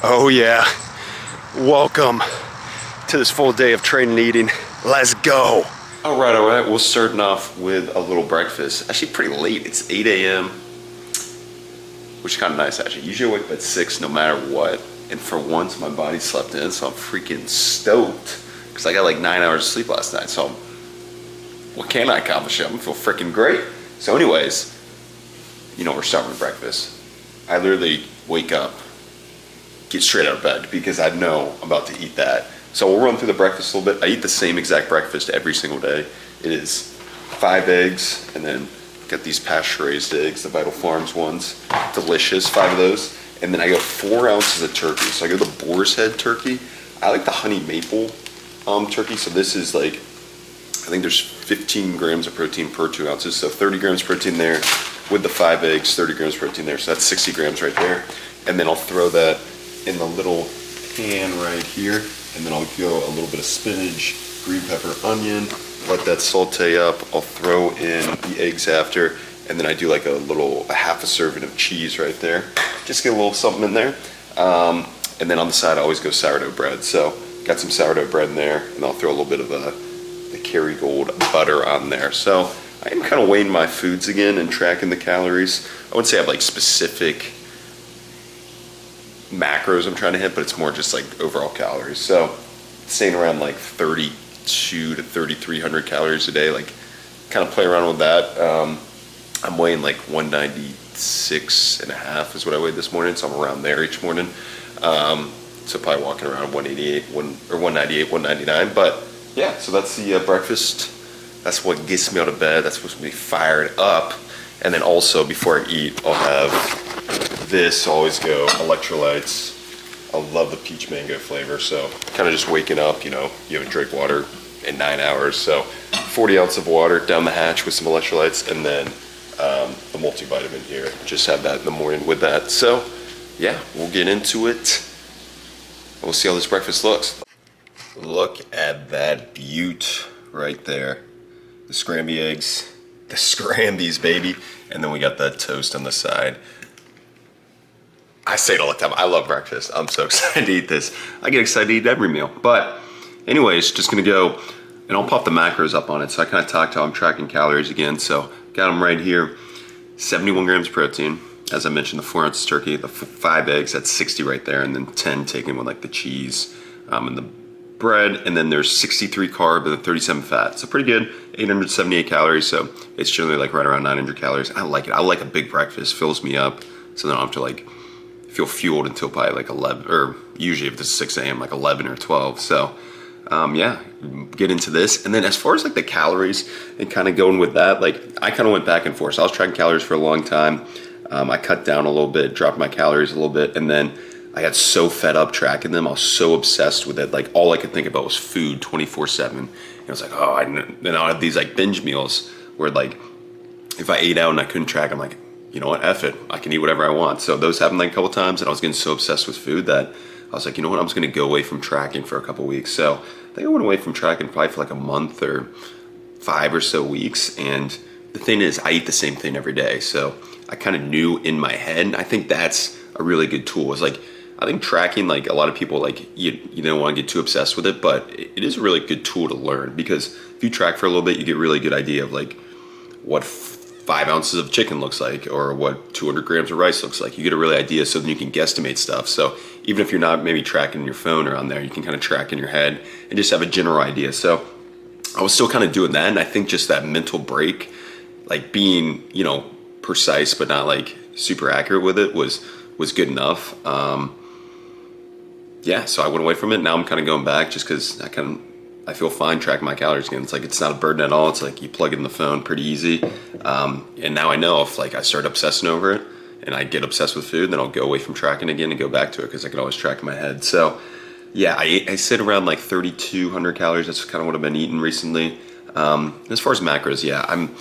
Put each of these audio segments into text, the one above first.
Oh yeah, welcome to this full day of training and eating. Let's go. All right, we're starting off with a little breakfast. Actually pretty late, it's 8 a.m., which is kind of nice actually. Usually I wake up at 6 no matter what, and for once my body slept in, so I'm freaking stoked, because I got like 9 hours of sleep last night, so what can I accomplish? I'm gonna feel freaking great. So anyways, you know, we're starting with breakfast. I literally wake up, get straight out of bed because I know I'm about to eat that. So we'll run through the breakfast a little bit. I eat the same exact breakfast every single day. It is 5 eggs, and then got these pasture-raised eggs, the Vital Farms ones. Delicious, 5 of those. And then I go 4 ounces of turkey. So I go the boar's head turkey. I like the honey maple turkey. So this is like, I think there's 15 grams of protein per 2 ounces. So 30 grams protein there with the 5 eggs, 30 grams protein there. So that's 60 grams right there. And then I'll throw that in the little pan right here, and then I'll go a little bit of spinach, green pepper, onion, let that saute up. I'll throw in the eggs after, and then I do like a half a serving of cheese right there. Just get a little something in there. And then on the side I always go sourdough bread. So got some sourdough bread in there, and I'll throw a little bit of the Kerrygold butter on there. So I am kind of weighing my foods again and tracking the calories. I wouldn't say I have like specific macros I'm trying to hit, but it's more just like overall calories. So staying around like 32 to 3,300 calories a day, like kind of play around with that. I'm weighing like 196 and a half is what I weighed this morning, so I'm around there each morning. So probably walking around 198, 199, but yeah, so that's the breakfast. That's what gets me out of bed. That's what's me fired up. And then also before I eat, I'll have this. I'll always go electrolytes. I love the peach mango flavor. So kind of just waking up, you know, you haven't drank water in 9 hours. So 40 ounces of water down the hatch with some electrolytes, and then the multivitamin here. Just have that in the morning with that. So yeah, we'll get into it. We'll see how this breakfast looks. Look at that beaut right there. The scramby eggs, the scrambies, baby. And then we got that toast on the side. I say it all the time, I love breakfast. I'm so excited to eat this. I get excited to eat every meal. But anyways, just gonna go, and I'll pop the macros up on it. So I kind of talked how I'm tracking calories again. So got them right here. 71 grams of protein. As I mentioned, the 4 ounces turkey, the 5 eggs, that's 60 right there. And then 10 taken with like the cheese and the bread, and then there's 63 carb and then 37 fat. So pretty good, 878 calories. So it's generally like right around 900 calories. I like it. I like a big breakfast, fills me up. So then I don't have to like feel fueled until probably like 11, or usually if this is 6 a.m., like 11 or 12. So yeah, get into this. And then as far as like the calories and kind of going with that, like I kind of went back and forth. So I was tracking calories for a long time. I cut down a little bit, dropped my calories a little bit, and then I got so fed up tracking them. I was so obsessed with it. Like all I could think about was food 24/7. And I was like, oh, then I'll have these like binge meals where like, if I ate out and I couldn't track, I'm like, you know what, F it. I can eat whatever I want. So those happened like a couple times, and I was getting so obsessed with food that I was like, you know what, I'm just gonna go away from tracking for a couple weeks. So I think I went away from tracking probably for like a month or 5 or so weeks. And the thing is, I eat the same thing every day. So I kind of knew in my head, and I think that's a really good tool. It's like, I think tracking, like a lot of people, like you don't want to get too obsessed with it, but it is a really good tool to learn, because if you track for a little bit, you get a really good idea of like what 5 ounces of chicken looks like, or what 200 grams of rice looks like. You get a really idea, so then you can guesstimate stuff. So even if you're not maybe tracking your phone or on there, you can kind of track in your head and just have a general idea. So I was still kind of doing that, and I think just that mental break, like being, you know, precise but not like super accurate with it was good enough. Yeah, so I went away from it. Now I'm kind of going back just because I feel fine tracking my calories again. It's like, it's not a burden at all. It's like you plug it in the phone pretty easy. And now I know if like I start obsessing over it and I get obsessed with food, then I'll go away from tracking again and go back to it, because I can always track in my head. So yeah, I sit around like 3,200 calories. That's kind of what I've been eating recently. As far as macros, yeah, I'm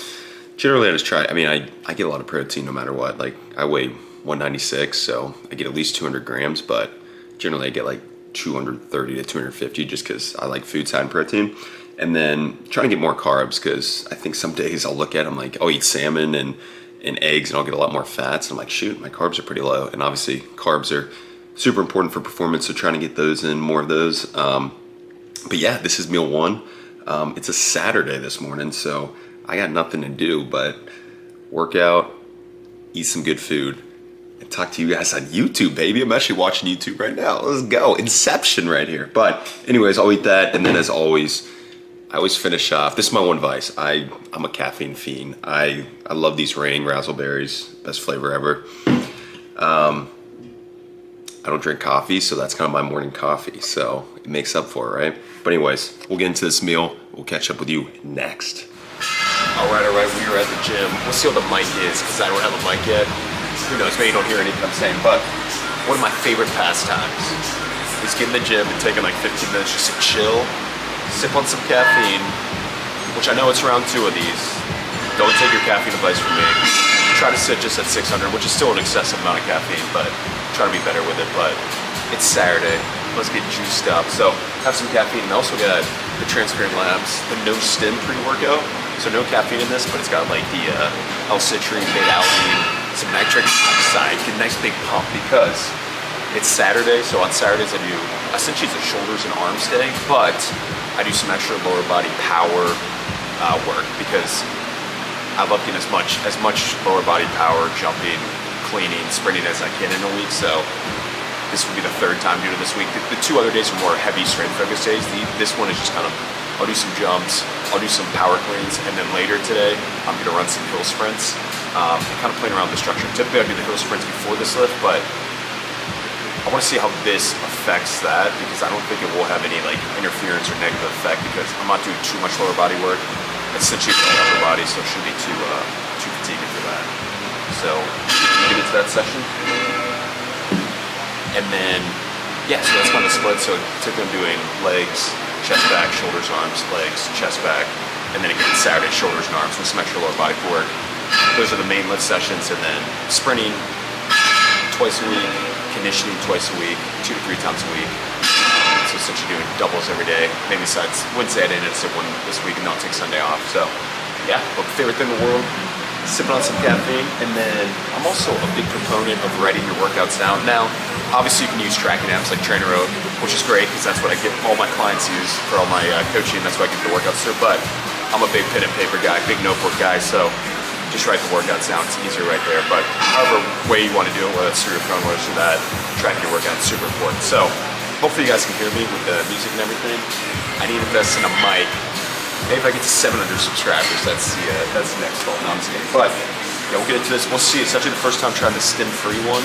generally, I just try, I mean, I get a lot of protein no matter what. Like I weigh 196, so I get at least 200 grams, but generally I get like 230 to 250 just because I like foods high in protein. And then trying to get more carbs, because I think some days I'll look at them like, I'll eat salmon and eggs and I'll get a lot more fats. And I'm like, shoot, my carbs are pretty low. And obviously carbs are super important for performance, so trying to get those in, more of those. But yeah, this is meal one. It's a Saturday this morning, so I got nothing to do but work out, eat some good food, and talk to you guys on YouTube, baby. I'm actually watching YouTube right now. Let's go. Inception right here. But anyways, I'll eat that, and then as always, I always finish off. This is my one vice. I'm a caffeine fiend. I love these raining razzleberries. Best flavor ever. I don't drink coffee, so that's kind of my morning coffee. So it makes up for it, right? But anyways, we'll get into this meal. We'll catch up with you next. All right. We are at the gym. We'll see what the mic is, because I don't have a mic yet. Who knows, maybe you don't hear anything I'm saying. But one of my favorite pastimes is getting in the gym and taking like 15 minutes just to chill, sip on some caffeine, which I know it's round 2 of these. Don't take your caffeine advice from me. Try to sit just at 600, which is still an excessive amount of caffeine, but try to be better with it. But it's Saturday. Let's get juiced up. So have some caffeine, and also got the Transparent Labs, the no stim pre-workout. So no caffeine in this, but it's got like the L-citrine, beta-alanine, some nitric oxide, get a nice big pump, because it's Saturday. So on Saturdays I do, essentially it's a shoulders and arms day, but I do some extra lower body power work, because I love getting as much lower body power, jumping, cleaning, sprinting as I can in a week. So this will be the 3rd time doing it this week. The 2 other days are more heavy strength focused days. This one is just kind of, I'll do some jumps, I'll do some power cleans, and then later today I'm gonna run some hill sprints, and kind of playing around with the structure. Typically I do the hill sprints before this lift, but I want to see how this affects that, because I don't think it will have any like interference or negative effect, because I'm not doing too much lower body work. It's essentially the upper body, so it shouldn't be too fatiguing for that. So get into that session, and then yeah, so that's kind of split. So typically I'm doing legs, chest back, shoulders, arms, legs, chest back, and then again Saturday shoulders and arms with some extra lower body work. Those are the main lift sessions, and then sprinting twice a week, conditioning twice a week, 2 to 3 times a week. So essentially doing doubles every day. Maybe besides Wednesday I didn't sit one this week, and I'll take Sunday off. So yeah, but favorite thing in the world, sipping on some caffeine. And then I'm also a big proponent of writing your workouts down. Now, obviously you can use tracking apps like Trainer Oak, which is great, because that's what I get all my clients use for all my coaching. That's what I get the workouts through. But I'm a big pen and paper guy, big notebook guy. So just write the workouts down. It's easier right there. But however way you want to do it, whether it's through your phone, whether it's through that, tracking your workouts is super important. So hopefully you guys can hear me with the music and everything. I need to invest in a mic. Maybe if I get to 700 subscribers, that's the next goal. No, I'm just kidding. But yeah, we'll get into this. We'll see. It's actually the first time trying the stim-free one.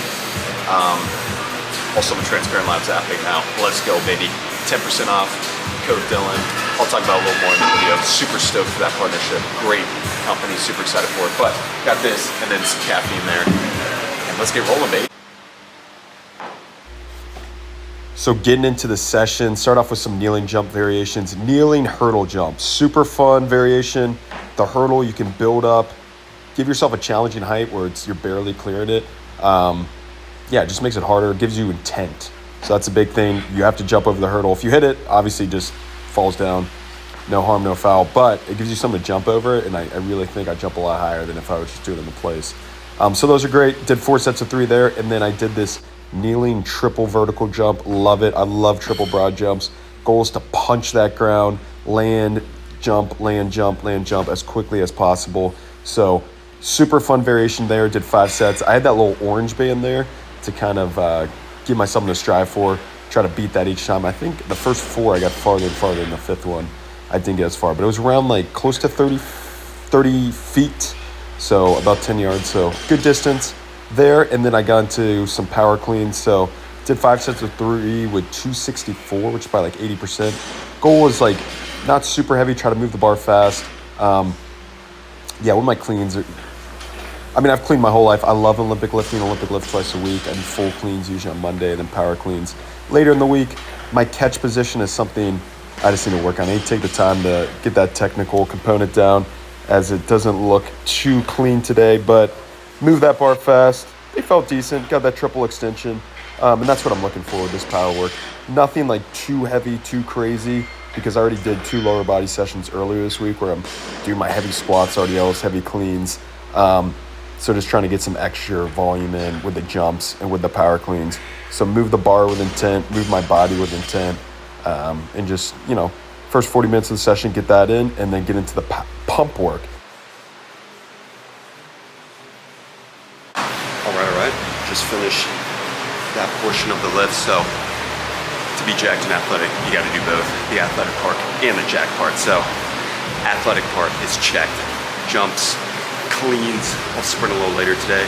Also, the Transparent Labs app right now. Let's go, baby. 10% off. Code Dylan. I'll talk about it a little more in the video. Super stoked for that partnership. Great company. Super excited for it. But got this, and then some caffeine there. And let's get rolling, baby. So getting into the session, start off with some kneeling jump variations. Kneeling hurdle jump, super fun variation. The hurdle you can build up, give yourself a challenging height where you're barely clearing it. Yeah, it just makes it harder. It gives you intent. So that's a big thing. You have to jump over the hurdle. If you hit it, obviously it just falls down. No harm, no foul. But it gives you something to jump over, and I really think I jump a lot higher than if I was just doing it in place. So those are great. Did 4 sets of 3 there, and then I did this kneeling triple vertical jump. Love it. I love triple broad jumps. Goal is to punch that ground, land, jump, land, jump, land, jump as quickly as possible. So super fun variation there. Did 5 sets. I had that little orange band there to kind of give myself something to strive for. Try to beat that each time. I think the first 4 I got farther and farther than the 5th one. I didn't get as far, but it was around like close to 30 feet. So about 10 yards. So good distance there. And then I got into some power cleans. So did 5 sets of 3 with 264, which is by like 80%. Goal was like not super heavy, try to move the bar fast. Yeah, with my cleans, I've cleaned my whole life. I love Olympic lifting, Olympic lift twice a week. I do full cleans usually on Monday, then power cleans later in the week. My catch position is something I just need to work on. I need to take the time to get that technical component down, as it doesn't look too clean today, but move that bar fast. They felt decent, got that triple extension, and that's what I'm looking for with this power work. Nothing like too heavy, too crazy, because I already did 2 lower body sessions earlier this week where I'm doing my heavy squats, RDLs, heavy cleans. So just trying to get some extra volume in with the jumps and with the power cleans. So move the bar with intent, move my body with intent, and just, first 40 minutes of the session, get that in, and then get into the pump work. All right. Just finished that portion of the lift. So to be jacked and athletic, you got to do both, the athletic part and the jack part. So athletic part is checked. Jumps, cleans, I'll sprint a little later today.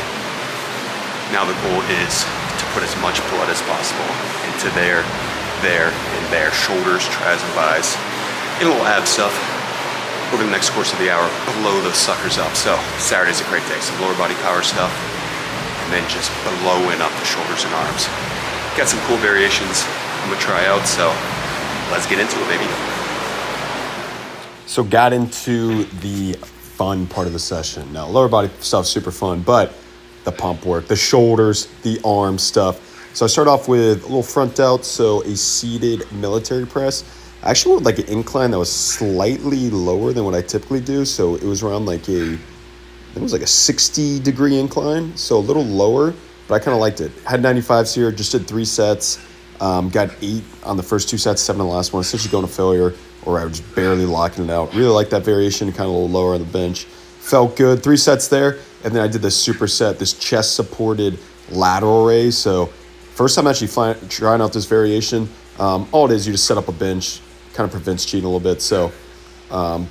Now the goal is to put as much blood as possible into there, and there. Shoulders, tris, and bis. And a little ab stuff over the next course of the hour. Blow those suckers up. So Saturday's a great day. Some lower body power stuff. And then just blowing up the shoulders and arms. Got some cool variations I'm gonna try out. So let's get into it, baby. So got into the fun part of the session. Now, lower body stuff, super fun, but the pump work, the shoulders, the arm stuff. So I start off with a little front delt, so a seated military press. I actually went like an incline that was slightly lower than what I typically do. So it was around like it was like a 60-degree incline, so a little lower, but I kind of liked it. Had 95s here, just did 3 sets, got 8 on the first 2 sets, 7 on the last one, essentially going to failure, or I was just barely locking it out. Really like that variation, kind of a little lower on the bench. Felt good, 3 sets there, and then I did this superset, this chest-supported lateral raise. So first time actually trying out this variation. All it is, you just set up a bench, kind of prevents cheating a little bit. So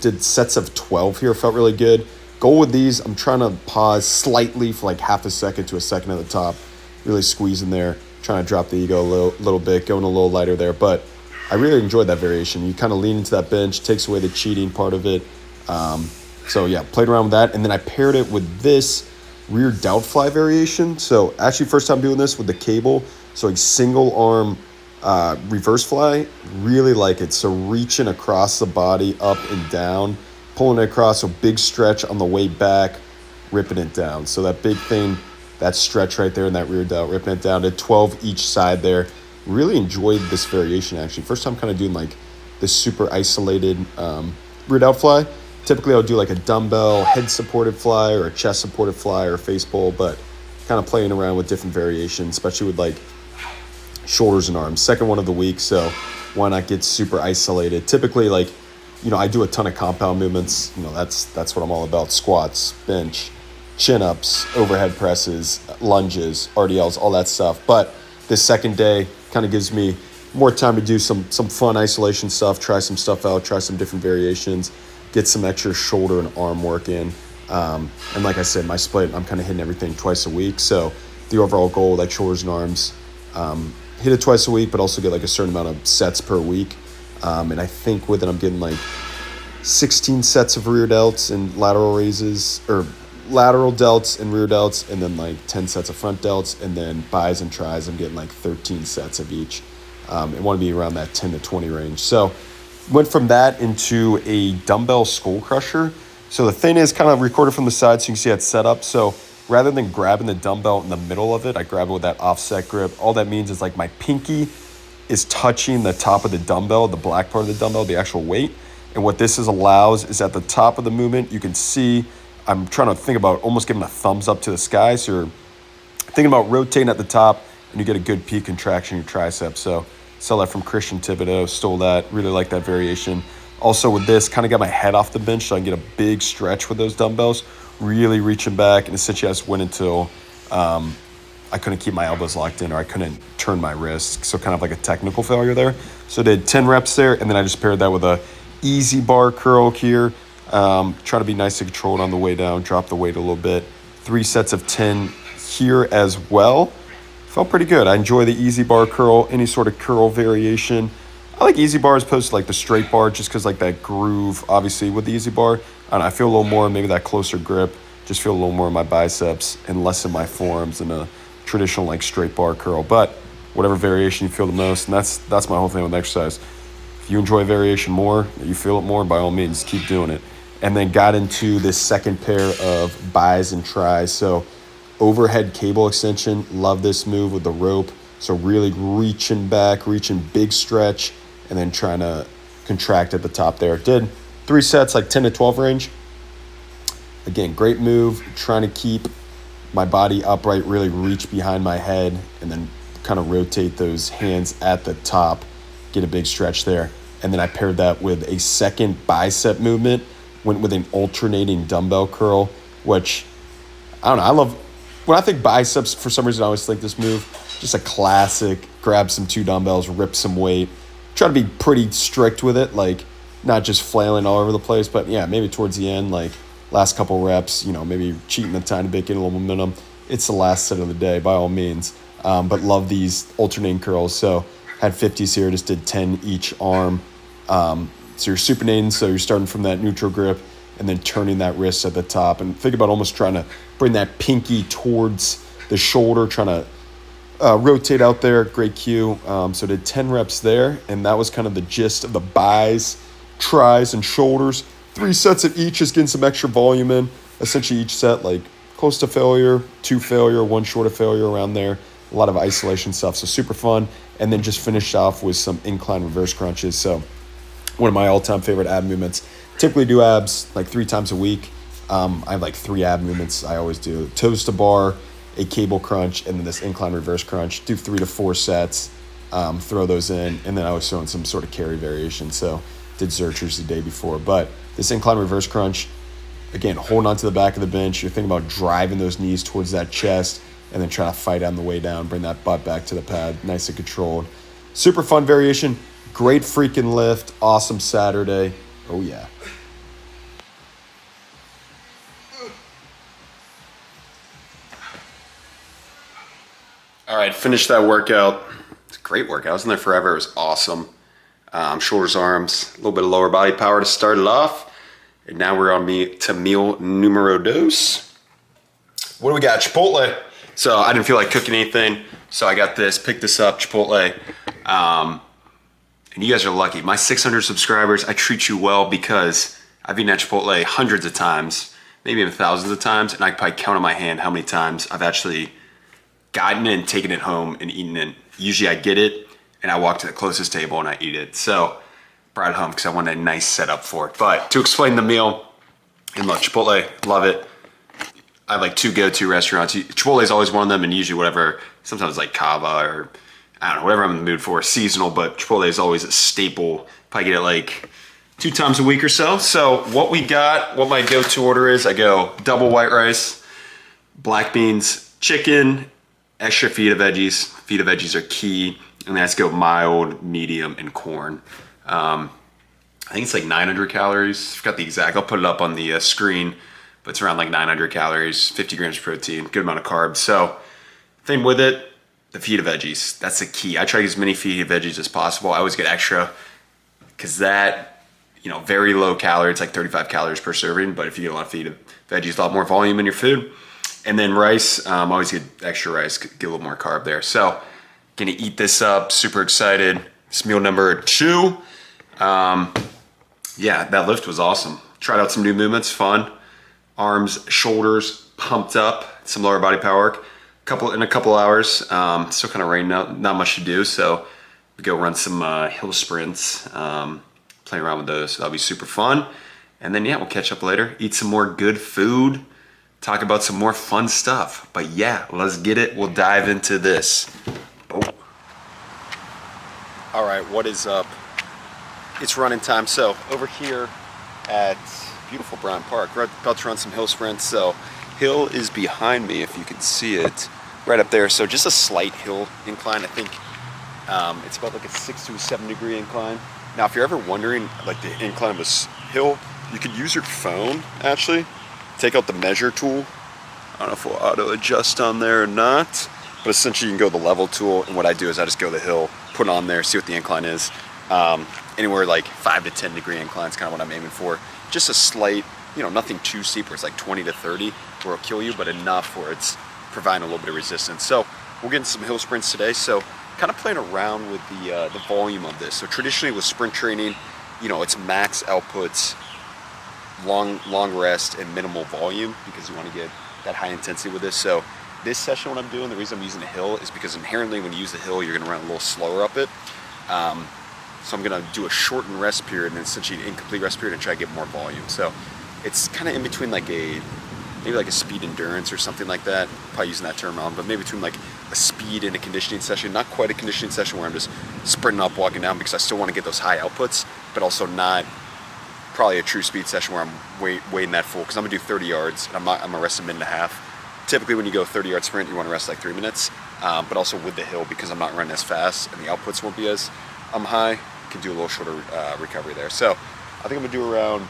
did sets of 12 here, felt really good. Goal with these, I'm trying to pause slightly for like half a second to a second at the top, really squeeze in there, trying to drop the ego a little bit, going a little lighter there. But I really enjoyed that variation. You kind of lean into that bench, takes away the cheating part of it. So yeah, played around with that. And then I paired it with this rear delt fly variation. So actually first time doing this with the cable. So a single arm reverse fly, really like it. So reaching across the body, up and down, pulling it across, so big stretch on the way back, ripping it down. So that big thing, that stretch right there in that rear delt, ripping it down to 12 each side there. Really enjoyed this variation actually. First time kind of doing like this super isolated rear delt fly. Typically I'll do like a dumbbell head supported fly or a chest supported fly or a face pull, but kind of playing around with different variations, especially with like shoulders and arms. Second one of the week, so why not get super isolated? Typically like, I do a ton of compound movements. That's what I'm all about. Squats, bench, chin-ups, overhead presses, lunges, RDLs, all that stuff. But this second day kind of gives me more time to do some fun isolation stuff, try some stuff out, try some different variations, get some extra shoulder and arm work in. And like I said, my split, I'm kind of hitting everything twice a week. So the overall goal, like shoulders and arms, hit it twice a week, but also get like a certain amount of sets per week. And I think with it, I'm getting like 16 sets of rear delts and lateral raises, or lateral delts and rear delts, and then like 10 sets of front delts, and then bis and tris, I'm getting like 13 sets of each. And want to be around that 10 to 20 range. So went from that into a dumbbell skull crusher. So the thing is kind of recorded from the side so you can see it's set up. So rather than grabbing the dumbbell in the middle of it, I grab it with that offset grip. All that means is like my pinky is touching the top of the dumbbell, the black part of the dumbbell, the actual weight. And what this allows is at the top of the movement, you can see, I'm trying to think about almost giving a thumbs up to the sky. So you're thinking about rotating at the top and you get a good peak contraction in your triceps. So saw that from Christian Thibodeau, stole that, really like that variation. Also with this, kind of got my head off the bench so I can get a big stretch with those dumbbells, really reaching back, and essentially I just went until I couldn't keep my elbows locked in or I couldn't turn my wrists. So kind of like a technical failure there. So I did 10 reps there, and then I just paired that with a easy bar curl here. Try to be nice and controlled on the way down, drop the weight a little bit. 3 sets of 10 here as well. Felt pretty good. I enjoy the easy bar curl, any sort of curl variation. I like easy bar as opposed to like the straight bar just because like that groove, obviously with the easy bar. And I feel a little more, maybe that closer grip, just feel a little more in my biceps and less in my forearms than a traditional like straight bar curl. But whatever variation you feel the most, and that's my whole thing with exercise. If you enjoy variation more, you feel it more, by all means, keep doing it. And then got into this second pair of bis and tris. So overhead cable extension, love this move with the rope. So really reaching back, reaching big stretch, and then trying to contract at the top there. Did 3 sets, like 10 to 12 range. Again, great move, trying to keep my body upright, really reach behind my head, and then kind of rotate those hands at the top, get a big stretch there. And then I paired that with a second bicep movement, went with an alternating dumbbell curl, which, I don't know, I love. When I think biceps, for some reason I always think this move, just a classic, grab some 2 dumbbells, rip some weight, try to be pretty strict with it, like not just flailing all over the place, but yeah, maybe towards the end, like last couple reps, maybe cheating a tiny bit, getting a little momentum. It's the last set of the day, by all means. But love these alternating curls. So had 50s here, just did 10 each arm. So you're supinating, so you're starting from that neutral grip and then turning that wrist at the top. And think about almost trying to bring that pinky towards the shoulder, trying to rotate out there. Great cue. So did 10 reps there, and that was kind of the gist of the bis, tris, and shoulders. 3 sets of each, just getting some extra volume in. Essentially each set like close to failure, 2 failure, 1 short of failure, around there. A lot of isolation stuff, so super fun. And then just finished off with some incline reverse crunches. So one of my all-time favorite ab movements. Typically do abs like 3 times a week. I have like 3 ab movements I always do. Toes to bar, a cable crunch, and then this incline reverse crunch. Do 3 to 4 sets, throw those in, and then I was throwing some sort of carry variation. So did Zerchers the day before. But this incline reverse crunch, again, holding onto the back of the bench. You're thinking about driving those knees towards that chest and then trying to fight on the way down, bring that butt back to the pad, nice and controlled. Super fun variation, great freaking lift, awesome Saturday. Oh yeah. All right, finished that workout. It's a great workout. I was in there forever. It was awesome. Shoulders, arms, a little bit of lower body power to start it off. And now we're on to meal numero dos. What do we got? Chipotle. So I didn't feel like cooking anything, so I got this, picked this up, Chipotle. And you guys are lucky. My 600 subscribers, I treat you well because I've eaten at Chipotle hundreds of times, maybe even thousands of times, and I can probably count on my hand how many times I've actually gotten it and taken it home and eaten it. Usually I get it, and I walk to the closest table and I eat it. So brought it home because I wanted a nice setup for it. But to explain the meal, and look, Chipotle, love it. I have like 2 go-to restaurants. Chipotle is always one of them, and usually whatever, sometimes like Cava or I don't know, whatever I'm in the mood for, seasonal, but Chipotle is always a staple. Probably get it like 2 times a week or so. So what we got, what my go-to order is, I go double white rice, black beans, chicken, extra feta veggies. Feta veggies are key. And then let's go mild, medium, and corn. I think it's like 900 calories. I forgot the exact, I'll put it up on the screen. But it's around like 900 calories, 50 grams of protein, good amount of carbs. So thing with it, the feta veggies, that's the key. I try to get as many feta veggies as possible. I always get extra because that, very low calorie. It's like 35 calories per serving. But if you get a lot of feta veggies, a lot more volume in your food. And then rice, always get extra rice, get a little more carb there. So gonna eat this up, super excited. It's meal number 2. Yeah, that lift was awesome. Tried out some new movements, fun. Arms, shoulders, pumped up, some lower body power work. In a couple hours, still kind of raining out, not much to do, so we go run some hill sprints, play around with those. So that'll be super fun. And then yeah, we'll catch up later, eat some more good food, talk about some more fun stuff. But yeah, let's get it. We'll dive into this. Oh. All right, what is up? It's running time. So over here at beautiful Bryant Park, we're about to run some hill sprints. So hill is behind me, if you can see it, right up there. So just a slight hill incline. I think it's about like a 6 to 7 degree incline. Now, if you're ever wondering like the incline of this hill, you could use your phone actually. Take out the measure tool. I don't know if we'll auto adjust on there or not, but essentially you can go the level tool, and what I do is I just go the hill, put it on there, see what the incline is. Anywhere like 5 to 10 degree incline is kind of what I'm aiming for. Just a slight, nothing too steep where it's like 20 to 30 where it'll kill you, but enough where it's providing a little bit of resistance. So we'll get into some hill sprints today. So kind of playing around with the volume of this. So traditionally with sprint training, it's max outputs, long rest, and minimal volume because you want to get that high intensity with this. So this session, what I'm doing, the reason I'm using the hill is because inherently when you use the hill, you're going to run a little slower up it. So I'm going to do a shortened rest period and essentially an incomplete rest period and try to get more volume. So it's kind of in between like a maybe like a speed endurance or something like that. Probably using that term wrong, but maybe between like a speed and a conditioning session. Not quite a conditioning session where I'm just sprinting up, walking down, because I still want to get those high outputs, but also not probably a true speed session where I'm weighing that full, because I'm gonna do 30 yards and I'm gonna rest a minute and a half. Typically when you go 30-yard sprint, you want to rest like 3 minutes, but also with the hill, because I'm not running as fast and the outputs won't be as high, can do a little shorter recovery there. So I think I'm gonna do around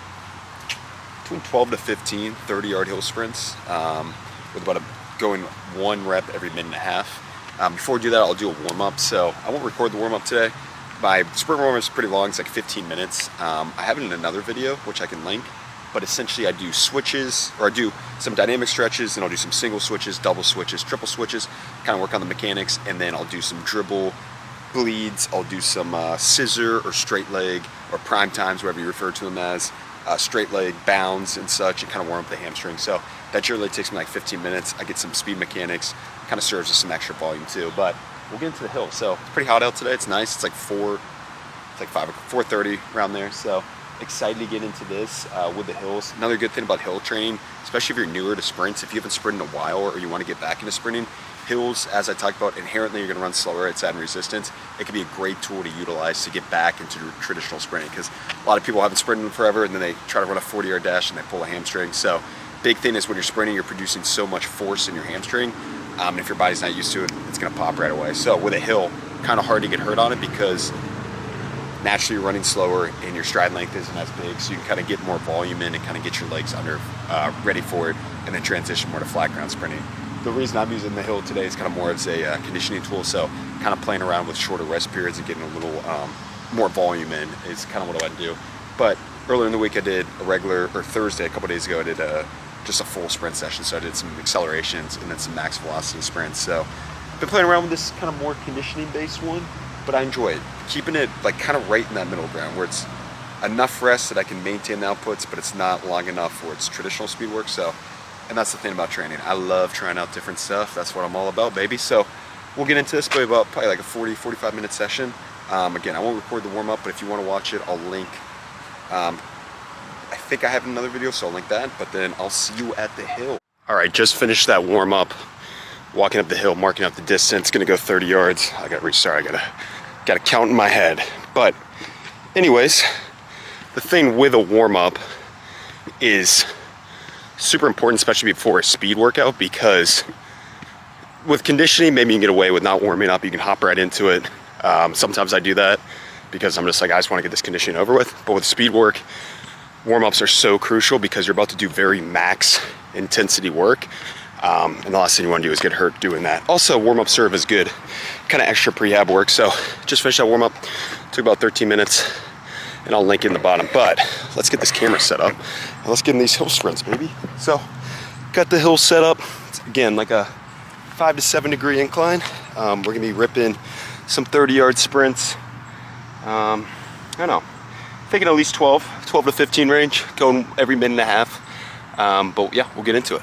between 12 to 15 30-yard hill sprints with about going 1 rep every minute and a half. Before we do that, I'll do a warm-up. So I won't record the warm-up today. My sprint warm-up is pretty long, it's like 15 minutes. I have it in another video, which I can link, but essentially I do switches, or I do some dynamic stretches, and I'll do some single switches, double switches, triple switches, kind of work on the mechanics, and then I'll do some dribble bleeds, I'll do some scissor or straight leg, or prime times, whatever you refer to them as, straight leg bounds and such, and kind of warm up the hamstring. So that generally takes me like 15 minutes. I get some speed mechanics, kind of serves as some extra volume too, but we'll get into the hill. So it's pretty hot out today, it's nice, it's like 4:30 around there, so excited to get into this with the hills. Another good thing about hill training, especially if you're newer to sprints, if you haven't sprinted in a while or you want to get back into sprinting, hills, as I talked about, inherently you're going to run slower, it's adding resistance. It can be a great tool to utilize to get back into traditional sprinting, because a lot of people haven't sprinted in forever and then they try to run a 40-yard dash and they pull a hamstring. So big thing is when you're sprinting, you're producing so much force in your hamstring, and if your body's not used to it, it's going to pop right away. So with a hill, kind of hard to get hurt on it, because naturally you're running slower and your stride length isn't as big, so you can kind of get more volume in and kind of get your legs under ready for it, and then transition more to flat ground sprinting. The reason I'm using the hill today is kind of more as a conditioning tool, so kind of playing around with shorter rest periods and getting a little more volume in is kind of what I want to do. But earlier in the week I did a regular, or Thursday, a couple days ago, I did just a full sprint session, so I did some accelerations and then some max velocity sprints. So I've been playing around with this kind of more conditioning based one, but I enjoy it. Keeping it like kind of right in that middle ground where it's enough rest that I can maintain the outputs, but it's not long enough where it's traditional speed work. So, and that's the thing about training. I love trying out different stuff. That's what I'm all about, baby. So we'll get into this probably like a 45 minute session. Again, I won't record the warm up, but if you want to watch it, I'll link. I think I have another video, so I'll link that, but then I'll see you at the hill. All right, just finished that warm up, walking up the hill, marking out the distance, gonna go 30 yards. I gotta restart, I gotta count in my head. But anyways, the thing with a warm up is super important, especially before a speed workout, because with conditioning, maybe you can get away with not warming up, you can hop right into it. Sometimes I do that because I'm just like, I just wanna get this conditioning over with. But with speed work, warm-ups are so crucial, because you're about to do very max intensity work. And the last thing you want to do is get hurt doing that. Also, warm-ups serve as good kind of extra prehab work. So just finished that warm-up, took about 13 minutes, and I'll link in the bottom. But let's get this camera set up, and let's get in these hill sprints, baby. So got the hill set up. It's, again, like a 5 to 7 degree incline. We're gonna be ripping some 30-yard sprints. I don't know, thinking at least 12 to 15 range, going every minute and a half. But yeah, we'll get into it.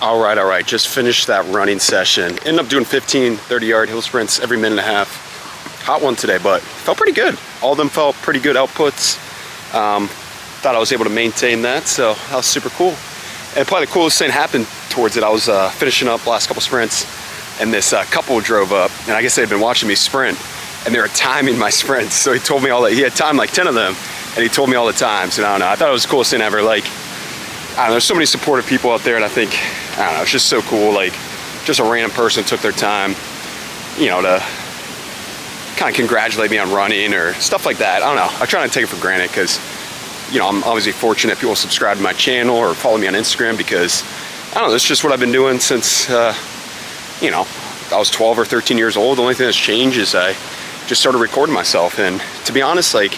All right, just finished that running session. Ended up doing 15 30-yard hill sprints every minute and a half. Hot one today, but felt pretty good. All of them felt pretty good outputs. Thought I was able to maintain that, so that was super cool. And probably the coolest thing happened towards it. I was finishing up the last couple sprints, and this couple drove up, and I guess they'd been watching me sprint, and they were timing my sprints. So he told me all that, he had timed like 10 of them, and he told me all the times, and I don't know, I thought it was the coolest thing ever. Like, I don't know, there's so many supportive people out there, and I think, I don't know, it's just so cool. Like, just a random person took their time, you know, to kind of congratulate me on running or stuff like that. I don't know, I try not to take it for granted, because, you know, I'm obviously fortunate people subscribe to my channel or follow me on Instagram, because, I don't know, it's just what I've been doing since, you know, I was 12 or 13 years old. The only thing that's changed is I just started recording myself. And to be honest, like,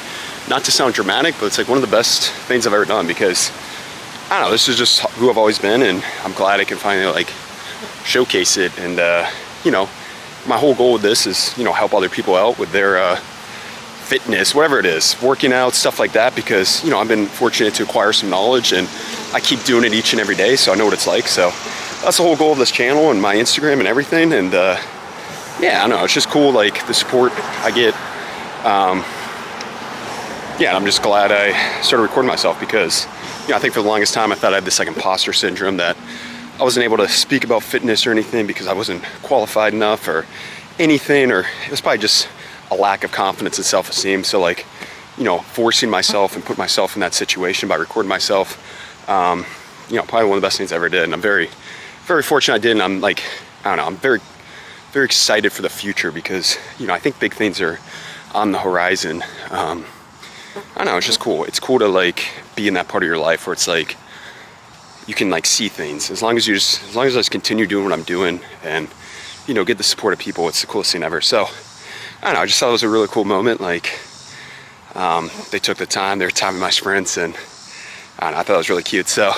not to sound dramatic, but it's like one of the best things I've ever done, because I don't know, this is just who I've always been, and I'm glad I can finally like showcase it and you know, my whole goal with this is, you know, help other people out with their fitness, whatever it is, working out, stuff like that, because, you know, I've been fortunate to acquire some knowledge and I keep doing it each and every day, so I know what it's like. So that's the whole goal of this channel and my Instagram and everything. And yeah, I don't know, it's just cool, like the support I get. Yeah, I'm just glad I started recording myself because, you know, I think for the longest time I thought I had this like imposter syndrome that I wasn't able to speak about fitness or anything because I wasn't qualified enough or anything, or it was probably just a lack of confidence and self-esteem. So like, you know, forcing myself and put myself in that situation by recording myself, you know, probably one of the best things I ever did. And I'm very, very fortunate I did. And I'm like, I don't know, I'm very, very excited for the future because, you know, I think big things are on the horizon. I don't know, it's just cool. It's cool to like be in that part of your life where it's like, you can like see things. As long as I just continue doing what I'm doing and, you know, get the support of people, it's the coolest thing ever. So, I don't know, I just thought it was a really cool moment. Like, they took the time, they were timing my sprints, and I don't know, I thought it was really cute. So,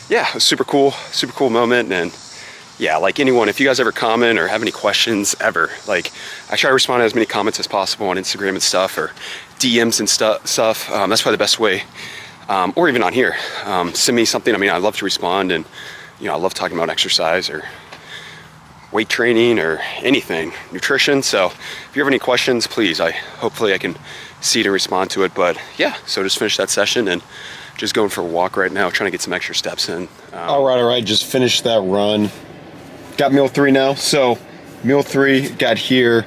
yeah, it was super cool moment. And yeah, like anyone, if you guys ever comment or have any questions ever, like I try to respond to as many comments as possible on Instagram and stuff, or DMs and stuff. That's probably the best way. Or even on here, send me something. I mean, I love to respond, and you know, I love talking about exercise or weight training or anything, nutrition. So if you have any questions, please, hopefully I can see it and respond to it. But yeah, so just finished that session and just going for a walk right now, trying to get some extra steps in. All right, just finished that run. Got meal 3 now. So meal 3 got here.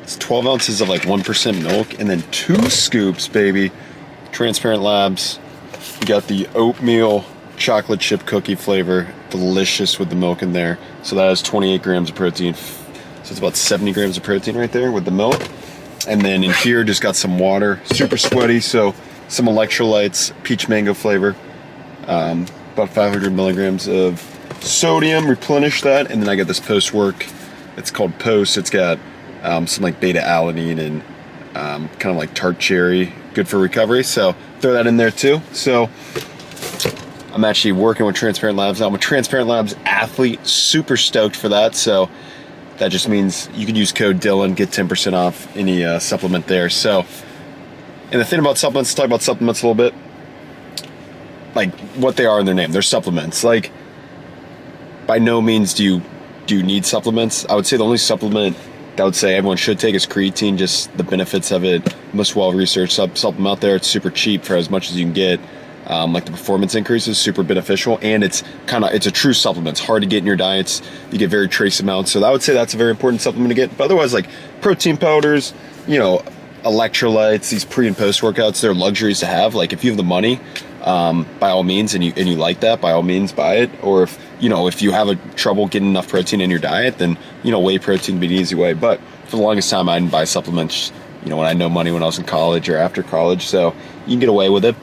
It's 12 ounces of like 1% milk and then 2 scoops, baby. Transparent Labs. We got the oatmeal chocolate chip cookie flavor, delicious with the milk in there. So that has 28 grams of protein. So it's about 70 grams of protein right there with the milk. And then in here, just got some water, super sweaty. So some electrolytes, peach mango flavor, about 500 milligrams of sodium, replenish that. And then I got this post work. It's called Post. It's got some like beta alanine and kind of like tart cherry, good for recovery. So throw that in there too. So I'm actually working with Transparent Labs now. I'm a Transparent Labs athlete, super stoked for that. So that just means you can use code Dylan, get 10% off any supplement there. So, and the thing about supplements, talk about supplements a little bit, like what they are in their name. They're supplements. Like, by no means do you need supplements. I would say the only supplement that I would say everyone should take is creatine, just the benefits of it. Most well-researched supplement out there. It's super cheap for as much as you can get. Like the performance increase is super beneficial, and it's a true supplement. It's hard to get in your diets. You get very trace amounts. So I would say that's a very important supplement to get. But otherwise, like protein powders, you know, electrolytes, these pre and post workouts, they're luxuries to have. Like if you have the money, by all means, and you like that, by all means buy it. Or if you have a trouble getting enough protein in your diet, then, you know, whey protein would be an easy way. But for the longest time, I didn't buy supplements, you know, when I had no money when I was in college or after college. So you can get away with it.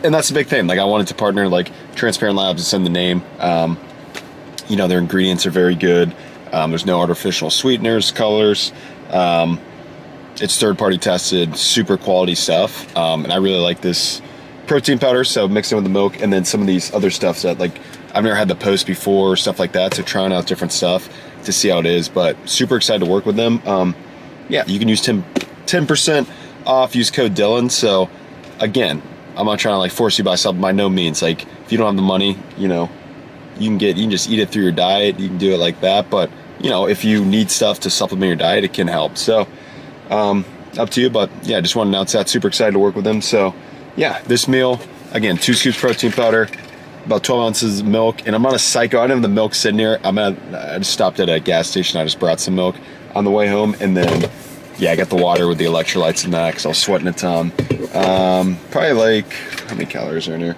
And that's a big thing. Like I wanted to partner like Transparent Labs, it's in the name. You know, their ingredients are very good. There's no artificial sweeteners, colors. It's third-party tested, super quality stuff. And I really like this protein powder, so mixing with the milk, and then some of these other stuff that, like, I've never had the Post before, stuff like that, so trying out different stuff to see how it is, but super excited to work with them. Yeah, you can use 10% off, use code Dylan. So again, I'm not trying to like force you to buy something, by no means. Like if you don't have the money, you know, you can just eat it through your diet, you can do it like that. But you know, if you need stuff to supplement your diet, it can help. So up to you, but yeah, I just want to announce that. Super excited to work with them. So yeah, this meal, again, 2 scoops protein powder, about 12 ounces of milk, and I'm on a psycho. I don't have the milk sitting here. I just stopped at a gas station. I just brought some milk on the way home, and then yeah, I got the water with the electrolytes in that because I was sweating a ton. Probably like, how many calories are in here?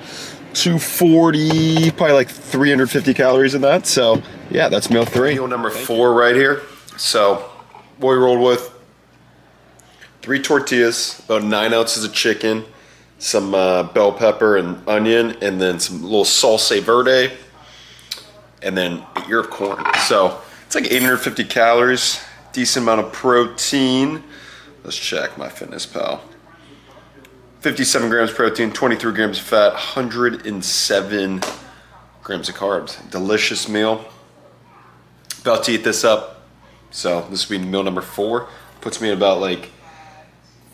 240, probably like 350 calories in that. So yeah, that's meal 3. Meal number 4 right here. So what we rolled with, 3 tortillas, about 9 ounces of chicken, some bell pepper and onion, and then some little salsa verde, and then an ear of corn. So it's like 850 calories, decent amount of protein. Let's check my Fitness Pal. 57 grams protein, 23 grams of fat, 107 grams of carbs. Delicious meal. About to eat this up So this will be meal number 4. Puts me at about like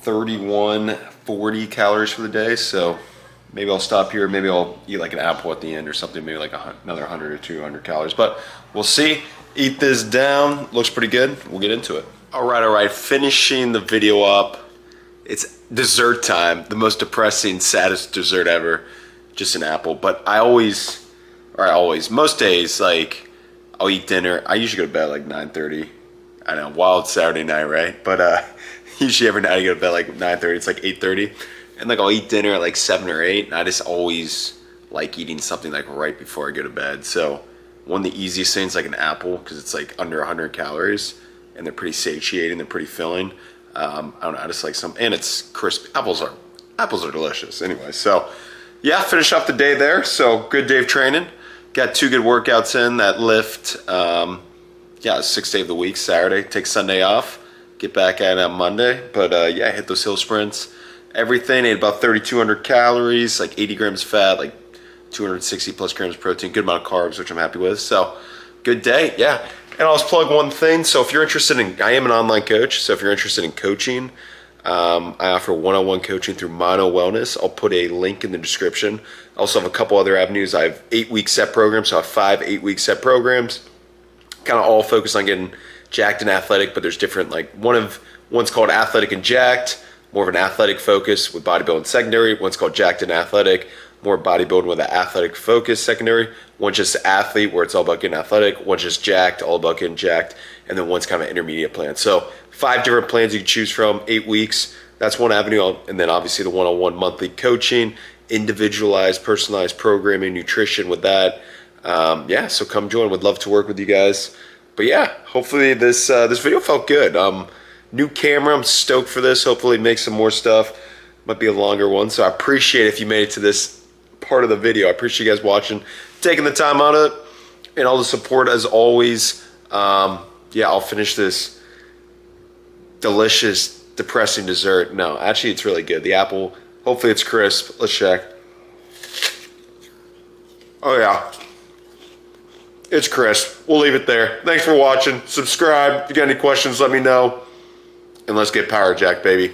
3140 calories for the day. So maybe I'll stop here. Maybe I'll eat like an apple at the end or something. Maybe like another 100 or 200 calories. But we'll see. Eat this down. Looks pretty good. We'll get into it. All right. Finishing the video up. It's dessert time. The most depressing, saddest dessert ever. Just an apple. But most days, like, I'll eat dinner. I usually go to bed at like 9:30. I know, wild Saturday night, right? But usually every night I go to bed like 9:30. It's like 8:30. And like I'll eat dinner at like 7 or 8. And I just always like eating something like right before I go to bed. So one of the easiest things, like an apple, because it's like under 100 calories. And they're pretty satiating. They're pretty filling. I don't know, I just like some, and it's crispy. Apples are delicious anyway. So yeah, finish up the day there. So good day of training. Got 2 good workouts in. That lift, yeah, 6th day of the week, Saturday. Take Sunday off. Get back at it on Monday. But yeah, hit those hill sprints. Everything, ate about 3,200 calories, like 80 grams of fat, like 260 plus grams of protein, good amount of carbs, which I'm happy with. So good day, yeah. And I'll just plug one thing. So if you're interested in, I am an online coach. So if you're interested in coaching, I offer one-on-one coaching through Mono Wellness. I'll put a link in the description. I also have a couple other avenues. I have 8-week set programs. So I have 5 8-week set programs, kind of all focused on getting jacked and athletic, but there's different, like one's called Athletic and Jacked, more of an athletic focus with bodybuilding secondary. One's called Jacked and Athletic, more bodybuilding with an athletic focus secondary. One's just athlete, where it's all about getting athletic. One's just jacked, all about getting jacked. And then one's kind of an intermediate plan. So 5 different plans you can choose from, 8 weeks. That's one avenue. And then obviously the one-on-one monthly coaching, individualized, personalized programming, nutrition with that. Yeah, so come join. Would love to work with you guys. But yeah, hopefully this video felt good. New camera, I'm stoked for this. Hopefully make some more stuff. Might be a longer one. So I appreciate if you made it to this part of the video. I appreciate you guys watching, taking the time out of it, and all the support as always. Yeah, I'll finish this delicious, depressing dessert. No, actually it's really good. The apple, hopefully it's crisp. Let's check. Oh yeah, it's crisp. We'll leave it there. Thanks for watching. Subscribe. If you got any questions, let me know. And let's get Powerjacked, baby.